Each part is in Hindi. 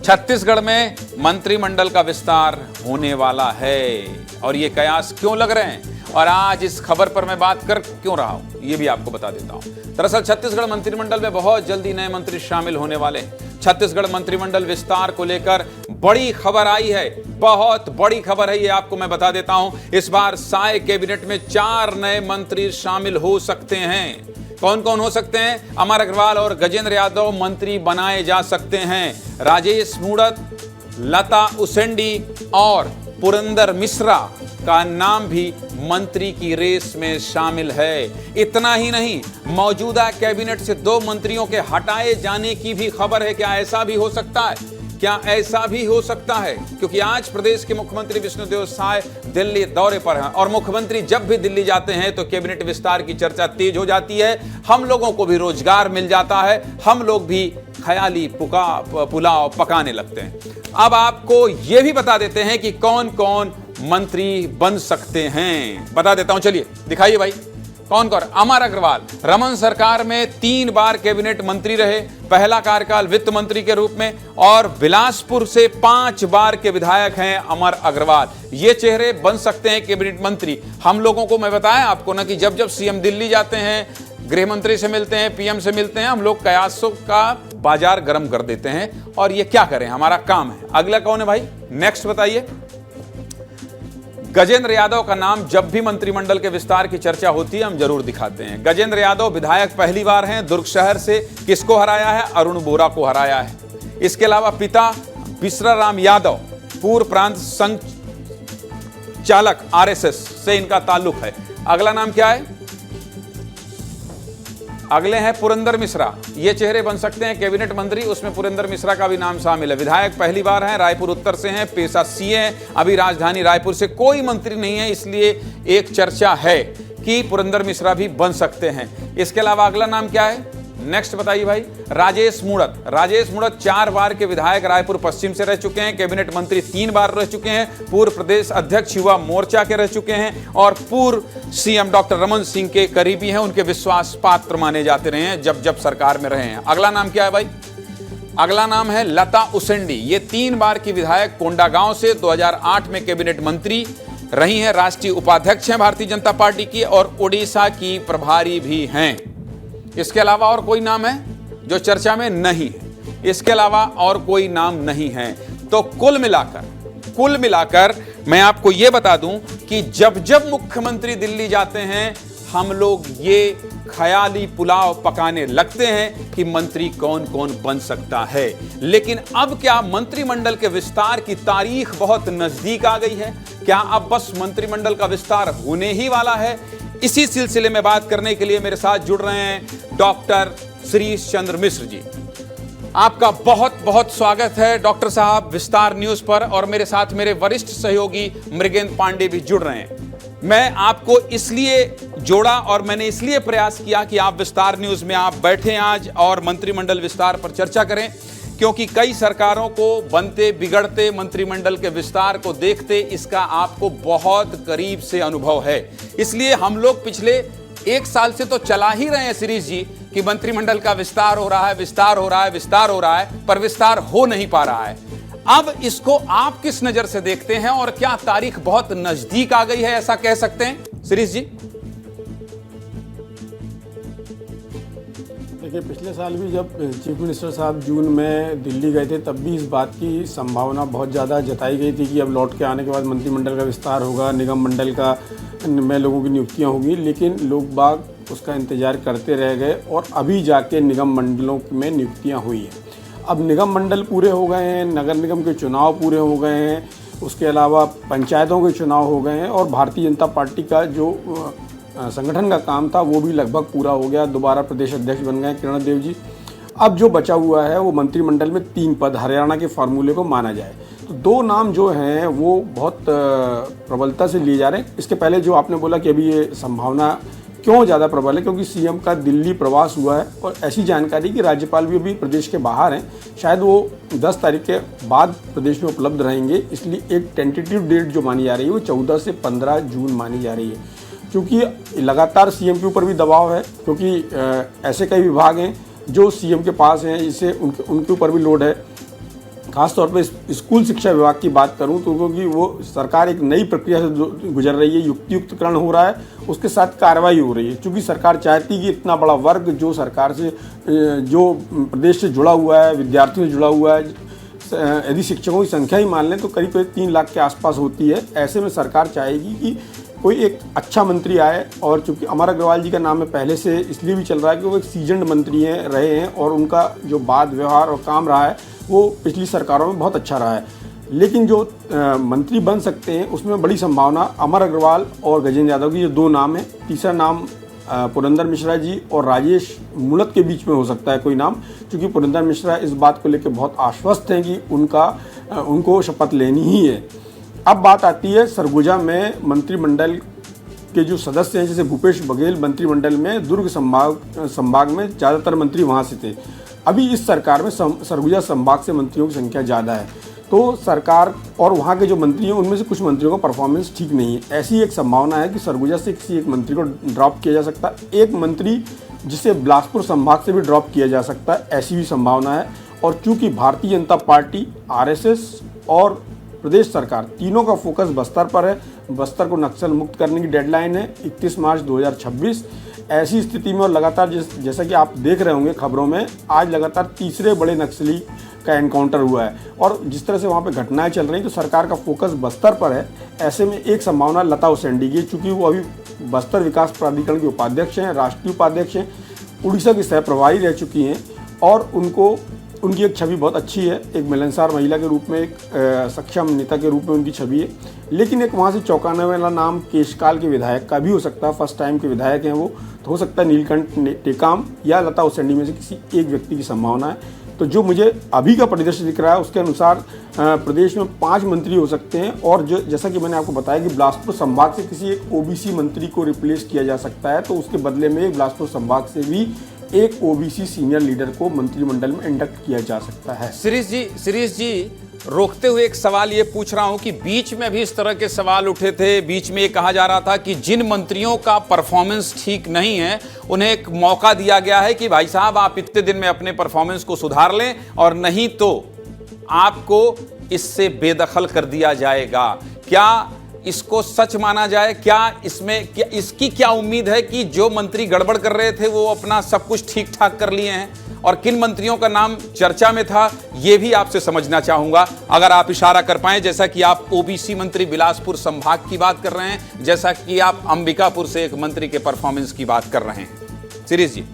छत्तीसगढ़ में मंत्रिमंडल का विस्तार होने वाला है और ये कयास क्यों लग रहे हैं और आज इस खबर पर मैं बात कर क्यों रहा हूं, ये भी आपको बता देता हूं। दरअसल छत्तीसगढ़ मंत्रिमंडल में बहुत जल्दी नए मंत्री शामिल होने वाले हैं। छत्तीसगढ़ मंत्रिमंडल विस्तार को लेकर बड़ी खबर आई है, बहुत बड़ी खबर है, ये आपको मैं बता देता हूं। इस बार साय कैबिनेट में 4 नए मंत्री शामिल हो सकते हैं। कौन कौन हो सकते हैं? अमर अग्रवाल और गजेंद्र यादव मंत्री बनाए जा सकते हैं। राजेश मूणत, लता उसेंडी और पुरंदर मिश्रा का नाम भी मंत्री की रेस में शामिल है। इतना ही नहीं, मौजूदा कैबिनेट से 2 मंत्रियों के हटाए जाने की भी खबर है। क्या ऐसा भी हो सकता है? क्या ऐसा भी हो सकता है? क्योंकि आज प्रदेश के मुख्यमंत्री विष्णुदेव साय दिल्ली दौरे पर हैं और मुख्यमंत्री जब भी दिल्ली जाते हैं तो कैबिनेट विस्तार की चर्चा तेज हो जाती है। हम लोगों को भी रोजगार मिल जाता है, हम लोग भी ख्याली पुलाव पकाने लगते हैं। अब आपको यह भी बता देते हैं कि कौन कौन मंत्री बन सकते हैं। बता देता हूं, चलिए दिखाइए भाई कौन कौन। अमर अग्रवाल रमन सरकार में 3 बार कैबिनेट मंत्री रहे, पहला कार्यकाल वित्त मंत्री के रूप में, और बिलासपुर से 5 बार के विधायक हैं अमर अग्रवाल। ये चेहरे बन सकते हैं कैबिनेट मंत्री। हम लोगों को मैं बताया आपको ना कि जब जब सीएम दिल्ली जाते हैं, गृह मंत्री से मिलते हैं, पीएम से मिलते हैं, हम लोग कयासों का बाजार गर्म कर देते हैं और ये क्या करें, हमारा काम है। अगला कौन है भाई? नेक्स्ट बताइए। गजेंद्र यादव का नाम जब भी मंत्रिमंडल के विस्तार की चर्चा होती है हम जरूर दिखाते हैं। गजेंद्र यादव विधायक पहली बार हैं, दुर्ग शहर से। किसको हराया है? अरुण बोरा को हराया है। इसके अलावा पिता बिसराराम यादव पूर्व प्रांत संघ चालक आरएसएस से इनका ताल्लुक है। अगला नाम क्या है? अगले हैं पुरंदर मिश्रा। ये चेहरे बन सकते हैं कैबिनेट मंत्री, उसमें पुरंदर मिश्रा का भी नाम शामिल है। विधायक पहली बार हैं, रायपुर उत्तर से हैं, पेशा सीए हैं, अभी राजधानी रायपुर से कोई मंत्री नहीं है, इसलिए एक चर्चा है कि पुरंदर मिश्रा भी बन सकते हैं। इसके अलावा अगला नाम क्या है? नेक्स्ट बताइए भाई। राजेश मूणत। राजेश मूणत 4 बार के विधायक रायपुर पश्चिम से रह चुके हैं, कैबिनेट मंत्री 3 बार रह चुके हैं, पूर्व प्रदेश अध्यक्ष युवा मोर्चा के रह चुके हैं और पूर्व सीएम डॉक्टर रमन सिंह के करीबी हैं, उनके विश्वास पात्र माने जाते रहे हैं जब जब सरकार में रहे हैं। अगला नाम क्या है भाई? अगला नाम है लता उसेंडी। ये 3 बार की विधायक कोंडागांव से, 2008 में कैबिनेट मंत्री रही हैं, राष्ट्रीय उपाध्यक्ष हैं भारतीय जनता पार्टी की और ओडिशा की प्रभारी भी हैं। इसके अलावा और कोई नाम है जो चर्चा में नहीं है? इसके अलावा और कोई नाम नहीं है। तो कुल मिलाकर मैं आपको यह बता दूं कि जब जब मुख्यमंत्री दिल्ली जाते हैं हम लोग ये ख्याली पुलाव पकाने लगते हैं कि मंत्री कौन कौन बन सकता है। लेकिन अब क्या मंत्रिमंडल के विस्तार की तारीख बहुत नजदीक आ गई है? क्या अब बस मंत्रिमंडल का विस्तार होने ही वाला है? इसी सिलसिले में बात करने के लिए मेरे साथ जुड़ रहे हैं डॉक्टर श्रीश चंद्र मिश्र जी। आपका बहुत बहुत स्वागत है डॉक्टर साहब विस्तार न्यूज पर, और मेरे साथ मेरे वरिष्ठ सहयोगी मृगेंद्र पांडे भी जुड़ रहे हैं। मैं आपको इसलिए जोड़ा और मैंने इसलिए प्रयास किया कि आप विस्तार न्यूज में आप बैठे आज और मंत्रिमंडल विस्तार पर चर्चा करें, क्योंकि कई सरकारों को बनते बिगड़ते मंत्रिमंडल के विस्तार को देखते इसका आपको बहुत करीब से अनुभव है। इसलिए हम लोग पिछले 1 साल से तो चला ही रहे हैं शिरीष जी कि मंत्रिमंडल का विस्तार हो रहा है, विस्तार हो रहा है, विस्तार हो रहा है, पर विस्तार हो नहीं पा रहा है। अब इसको आप किस नजर से देखते हैं और क्या तारीख बहुत नजदीक आ गई है, ऐसा कह सकते हैं शिरीष जी? देखिए, पिछले साल भी जब चीफ मिनिस्टर साहब जून में दिल्ली गए थे तब भी इस बात की संभावना बहुत ज़्यादा जताई गई थी कि अब लौट के आने के बाद मंत्रिमंडल का विस्तार होगा, निगम मंडल का में लोगों की नियुक्तियां होंगी। लेकिन लोग बाग उसका इंतज़ार करते रह गए और अभी जाके निगम मंडलों में नियुक्तियाँ हुई हैं। अब निगम मंडल पूरे हो गए हैं, नगर निगम के चुनाव पूरे हो गए हैं, उसके अलावा पंचायतों के चुनाव हो गए हैं और भारतीय जनता पार्टी का जो संगठन का काम था वो भी लगभग पूरा हो गया। दोबारा प्रदेश अध्यक्ष बन गए किरण देव जी। अब जो बचा हुआ है वो मंत्रिमंडल में 3 पद हरियाणा के फार्मूले को माना जाए तो 2 नाम जो हैं वो बहुत प्रबलता से लिए जा रहे हैं। इसके पहले जो आपने बोला कि अभी ये संभावना क्यों ज़्यादा प्रबल है, क्योंकि सीएम का दिल्ली प्रवास हुआ है और ऐसी जानकारी कि राज्यपाल भी अभी प्रदेश के बाहर हैं, शायद वो 10 तारीख के बाद प्रदेश में उपलब्ध रहेंगे। इसलिए एक टेंटेटिव डेट जो मानी जा रही है वो 14 से 15 जून मानी जा रही है। क्योंकि लगातार सीएम के ऊपर भी दबाव है, क्योंकि ऐसे कई विभाग हैं जो सीएम के पास हैं, इससे उनके ऊपर भी लोड है। खासतौर पर स्कूल शिक्षा विभाग की बात करूं तो क्योंकि वो सरकार एक नई प्रक्रिया से गुजर रही है, युक्तियुक्तकरण हो रहा है, उसके साथ कार्रवाई हो रही है। क्योंकि सरकार चाहती है कि इतना बड़ा वर्ग जो सरकार से जो प्रदेश से जुड़ा हुआ है, विद्यार्थियों से जुड़ा हुआ है, यदि शिक्षकों की संख्या ही मान लें तो करीब करीब 3 लाख के आसपास होती है। ऐसे में सरकार चाहेगी कि कोई एक अच्छा मंत्री आए, और चूंकि अमर अग्रवाल जी का नाम है पहले से इसलिए भी चल रहा है कि वो एक सीजन्ड मंत्री रहे हैं और उनका जो बात व्यवहार और काम रहा है वो पिछली सरकारों में बहुत अच्छा रहा है। लेकिन जो मंत्री बन सकते हैं उसमें बड़ी संभावना अमर अग्रवाल और गजेंद्र यादव की, जो 2 नाम है। तीसरा नाम पुरंदर मिश्रा जी और राजेश मूणत के बीच में हो सकता है कोई नाम, क्योंकि पुरंदर मिश्रा इस बात को लेकर बहुत आश्वस्त हैं कि उनको शपथ लेनी ही है। अब बात आती है सरगुजा में मंत्रिमंडल के जो सदस्य हैं, जैसे भूपेश बघेल मंत्रिमंडल में दुर्ग संभाग में ज़्यादातर मंत्री वहाँ से थे। अभी इस सरकार में सरगुजा संभाग से मंत्रियों की संख्या ज़्यादा है, तो सरकार और वहाँ के जो मंत्री हैं उनमें से कुछ मंत्रियों का परफॉर्मेंस ठीक नहीं है। ऐसी एक संभावना है कि सरगुजा से किसी एक मंत्री को ड्रॉप किया जा सकता है, एक मंत्री जिसे बिलासपुर संभाग से भी ड्रॉप किया जा सकता है, ऐसी भी संभावना है। और चूँकि भारतीय जनता पार्टी, RSS और प्रदेश सरकार तीनों का फोकस बस्तर पर है, बस्तर को नक्सल मुक्त करने की डेडलाइन है 31 मार्च 2026। ऐसी स्थिति में और लगातार जैसा कि आप देख रहे होंगे खबरों में, आज लगातार तीसरे बड़े नक्सली का एनकाउंटर हुआ है और जिस तरह से वहाँ पे घटनाएं चल रही, तो सरकार का फोकस बस्तर पर है। ऐसे में एक संभावना लता उसेंडी की, चूँकि वो अभी बस्तर विकास प्राधिकरण के उपाध्यक्ष हैं, राष्ट्रीय उपाध्यक्ष हैं, उड़ीसा की सह प्रभारी रह चुकी हैं और उनकी एक छवि बहुत अच्छी है। एक मिलनसार महिला के रूप में, एक सक्षम नेता के रूप में उनकी छवि है। लेकिन एक वहाँ से चौंकाने वाला नाम केशकाल के विधायक का भी हो सकता है, फर्स्ट टाइम के विधायक हैं वो, तो हो सकता है नीलकंठ टेकाम या लता उसेंडी में से किसी एक व्यक्ति की संभावना है। तो जो मुझे अभी का परिदृश्य दिख रहा है उसके अनुसार प्रदेश में 5 मंत्री हो सकते हैं, और जो जैसा कि मैंने आपको बताया कि बिलासपुर संभाग से किसी एक OBC मंत्री को रिप्लेस किया जा सकता है, तो उसके बदले में बिलासपुर संभाग से भी एक OBC सीनियर लीडर को मंत्रिमंडल में इंडक्ट किया जा सकता है। शिरीष जी रोकते हुए एक सवाल ये पूछ रहा हूं कि बीच में भी इस तरह के सवाल उठे थे। बीच में ये कहा जा रहा था कि जिन मंत्रियों का परफॉर्मेंस ठीक नहीं है उन्हें एक मौका दिया गया है कि भाई साहब आप इतने दिन में अपने परफॉर्मेंस को सुधार लें और नहीं तो आपको इससे बेदखल कर दिया जाएगा। क्या इसको सच माना जाए? इसकी क्या उम्मीद है कि जो मंत्री गड़बड़ कर रहे थे वो अपना सब कुछ ठीक ठाक कर लिए हैं? और किन मंत्रियों का नाम चर्चा में था ये भी आपसे समझना चाहूंगा, अगर आप इशारा कर पाएं। जैसा कि आप OBC मंत्री बिलासपुर संभाग की बात कर रहे हैं, जैसा कि आप अंबिकापुर से एक मंत्री के परफॉर्मेंस की बात कर रहे हैं। शिरीष जी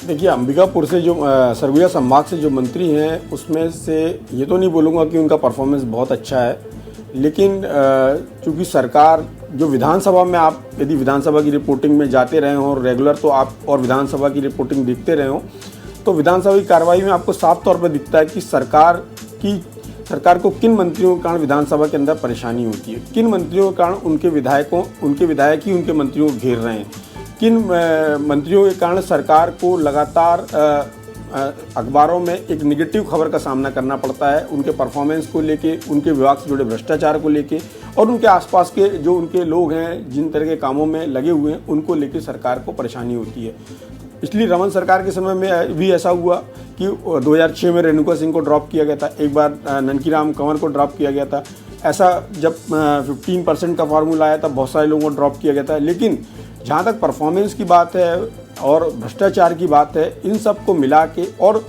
देखिए, अंबिकापुर से जो सरगुजा संभाग से जो मंत्री हैं उसमें से ये तो नहीं बोलूँगा कि उनका परफॉर्मेंस बहुत अच्छा है, लेकिन चूँकि सरकार जो विधानसभा में, आप यदि विधानसभा की रिपोर्टिंग में जाते रहे हों और रेगुलर, तो आप और विधानसभा की रिपोर्टिंग देखते रहे हों, तो विधानसभा की कार्रवाई में आपको साफ तौर पर दिखता है कि सरकार को किन मंत्रियों के कारण विधानसभा के अंदर परेशानी होती है, किन मंत्रियों के कारण उनके विधायक ही उनके मंत्रियों को घेर रहे हैं, किन मंत्रियों के कारण सरकार को लगातार अखबारों में एक निगेटिव खबर का सामना करना पड़ता है, उनके परफॉर्मेंस को लेके, उनके विभाग से जुड़े भ्रष्टाचार को लेके, और उनके आसपास के जो उनके लोग हैं जिन तरह के कामों में लगे हुए हैं उनको लेके सरकार को परेशानी होती है। पिछली रमन सरकार के समय में भी ऐसा हुआ कि 2006 में रेणुका सिंह को ड्रॉप किया गया था, एक बार ननकीराम कंवर को ड्रॉप किया गया था। ऐसा जब 15% का फार्मूला आया तब बहुत सारे लोगों को ड्रॉप किया गया था। लेकिन जहाँ तक परफॉर्मेंस की बात है और भ्रष्टाचार की बात है, इन सब को मिला के, और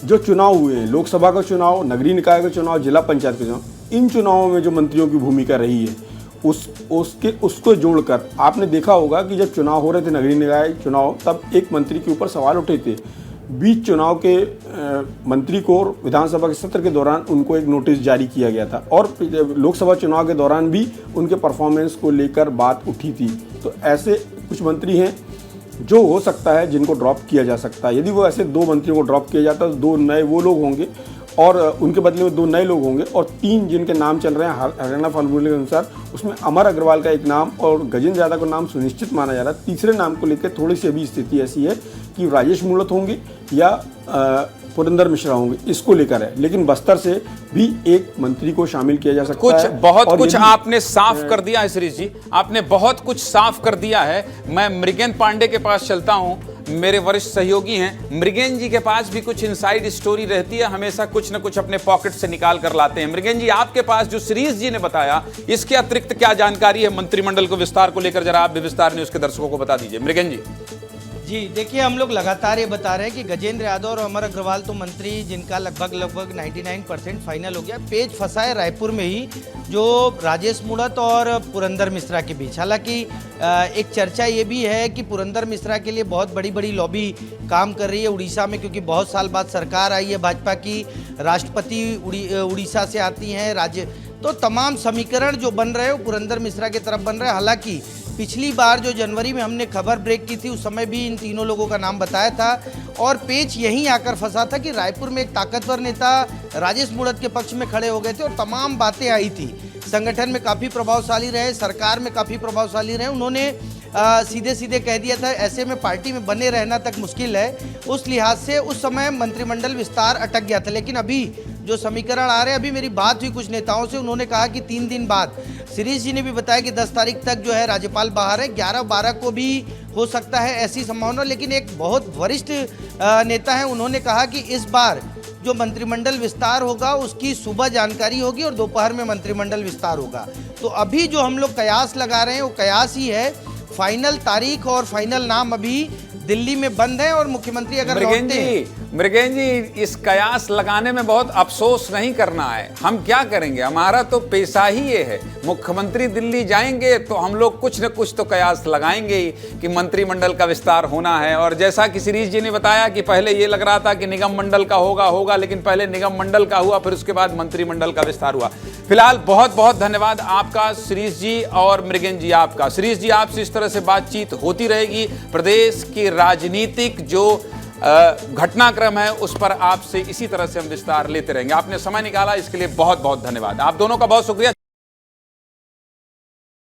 जो चुनाव हुए हैं, लोकसभा का चुनाव, नगरीय निकाय का चुनाव, जिला पंचायत का चुनाव, इन चुनावों में जो मंत्रियों की भूमिका रही है उसको जोड़कर आपने देखा होगा कि जब चुनाव हो रहे थे, नगरीय निकाय चुनाव, तब एक मंत्री के ऊपर सवाल उठे थे। बीच चुनाव के मंत्री को विधानसभा के सत्र के दौरान उनको एक नोटिस जारी किया गया था, और लोकसभा चुनाव के दौरान भी उनके परफॉर्मेंस को लेकर बात उठी थी। तो ऐसे कुछ मंत्री हैं जो हो सकता है जिनको ड्रॉप किया जा सकता है। यदि वो ऐसे 2 मंत्रियों को ड्रॉप किया जाता है तो 2 नए वो लोग होंगे और उनके बदले में 2 नए लोग होंगे, और 3 जिनके नाम चल रहे हैं हरियाणा फार्मूले के अनुसार, उसमें अमर अग्रवाल का एक नाम और गजेंद्र यादव का नाम सुनिश्चित माना जा रहा है। तीसरे नाम को लेकर थोड़ी सी अभी स्थिति ऐसी है कि राजेश मूणत होंगे या पुरंदर मिश्रा होंगे, इसको लेकर है। लेकिन बस्तर से भी एक मंत्री को शामिल किया जा सकता है। बहुत कुछ आपने साफ कर दिया है शिरीष जी, आपने बहुत कुछ साफ कर दिया है। मैं मृगेंद्र पांडे के पास चलता हूं। मेरे वरिष्ठ सहयोगी हैं। मृगेन जी के पास भी कुछ इनसाइड स्टोरी रहती है, हमेशा कुछ न कुछ अपने पॉकेट से निकाल कर लाते हैं। मृगेन जी, आपके पास जो शिरीष जी ने बताया, इसके अतिरिक्त क्या जानकारी है मंत्रिमंडल को विस्तार को लेकर? जरा आप भी विस्तार न्यूज के दर्शकों को बता दीजिए। मृगेन जी। जी देखिए, हम लोग लगातार ये बता रहे हैं कि गजेंद्र यादव और अमर अग्रवाल तो मंत्री जिनका लगभग 99% फाइनल हो गया, पेच फंसा है रायपुर में ही, जो राजेश मूणत और पुरंदर मिश्रा के बीच। हालांकि एक चर्चा ये भी है कि पुरंदर मिश्रा के लिए बहुत बड़ी बड़ी लॉबी काम कर रही है उड़ीसा में, क्योंकि बहुत साल बाद सरकार आई है भाजपा की, राष्ट्रपति उड़ीसा से आती हैं, राज्य तो तमाम समीकरण जो बन रहे हैं वो पुरंदर मिश्रा की तरफ बन रहे हैं। हालांकि पिछली बार जो जनवरी में हमने खबर ब्रेक की थी, उस समय भी इन तीनों लोगों का नाम बताया था, और पेच यहीं आकर फंसा था कि रायपुर में एक ताकतवर नेता राजेश मूणत के पक्ष में खड़े हो गए थे और तमाम बातें आई थी। संगठन में काफ़ी प्रभावशाली रहे, सरकार में काफ़ी प्रभावशाली रहे। उन्होंने सीधे सीधे कह दिया था, ऐसे में पार्टी में बने रहना तक मुश्किल है। उस लिहाज से उस समय मंत्रिमंडल विस्तार अटक गया था। लेकिन अभी जो समीकरण आ रहे हैं, अभी मेरी बात हुई कुछ नेताओं से, उन्होंने कहा कि 3 दिन बाद, शिरीष जी ने भी बताया कि 10 तारीख तक जो है राज्यपाल बाहर है, 11-12 को भी हो सकता है ऐसी संभावना। लेकिन एक बहुत वरिष्ठ नेता है, उन्होंने कहा कि इस बार जो मंत्रिमंडल विस्तार होगा उसकी सुबह जानकारी होगी और दोपहर में मंत्रिमंडल विस्तार होगा। तो अभी जो हम लोग कयास लगा रहे हैं वो कयास ही है, फाइनल तारीख और फाइनल नाम अभी दिल्ली में बंद है। और मुख्यमंत्री अगर मृगेन जी, इस कयास लगाने में बहुत अफसोस नहीं करना है। हम क्या करेंगे, हमारा तो पेशा ही ये है। मुख्यमंत्री दिल्ली जाएंगे तो हम लोग कुछ न कुछ तो कयास लगाएंगे ही कि मंत्रिमंडल का विस्तार होना है। और जैसा कि शिरीष जी ने बताया कि पहले ये लग रहा था कि निगम मंडल का होगा, लेकिन पहले निगम मंडल का हुआ, फिर उसके बाद मंत्रिमंडल का विस्तार हुआ। फिलहाल बहुत बहुत धन्यवाद आपका शिरीष जी, और मृगेन जी आपका। शिरीष जी, आपसे इस तरह से बातचीत होती रहेगी। प्रदेश की राजनीतिक जो घटनाक्रम है उस पर आपसे इसी तरह से हम विस्तार लेते रहेंगे। आपने समय निकाला, इसके लिए बहुत बहुत धन्यवाद। आप दोनों का बहुत शुक्रिया।